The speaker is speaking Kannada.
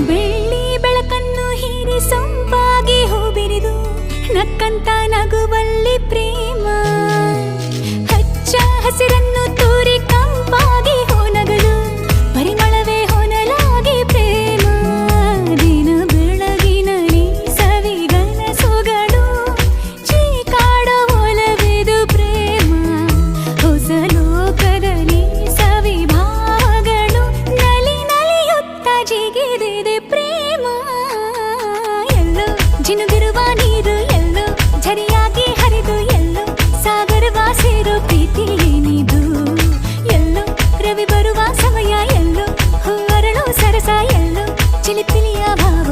ಬೆಳ್ಳಿ ಬೆಳಕನ್ನು ಹೀರಿ ಸೊಂಪಾಗಿ ಹೂಬಿರಿದು ನಕ್ಕಂತ ನಗುವಲ್ಲಿ ಪ್ರೇಮ. ಹಚ್ಚ ಹಸಿರನ್ನು ತೂರಿ ಕಂಪಾಗಿ ಹೊನಗಲು ಪರಿಮಳವೇ ಹೊನಲಾಗಿ ಪ್ರೇಮ. ದಿನ ಬೆಳಗಿನಲ್ಲಿ ಸವಿಗನಸುಗಳು ಚೀಕಾಡೋ ಒಲವಿದು ಪ್ರೇಮ. ಹೊಸ ಲೋಕದಲ್ಲಿ ಸವಿಭಾವಗಳು ನಲಿ ನಲಿಯುತ್ತ ಜಿಗಿದಿದೆ ಪ್ರೇಮ. ಎಲ್ಲೋ ಜಿನುಗಿರುವ ನೀರು, ಎಲ್ಲೋ ಝರಿಯಾಗಿ ಹರಿದು, ಎಲ್ಲೋ ಸಾಗರವ ಸೇರೋ ಪ್ರೀತಿ ಏನಿದು. ಎಲ್ಲೋ ರವಿ ಬರುವ ಸಮಯ, ಎಲ್ಲೋ ಹೂ ಅರಳೋ ಸರಸ, ಎಲ್ಲೋ ಚಿಲಿಪಿಲಿಯ ಭಾವ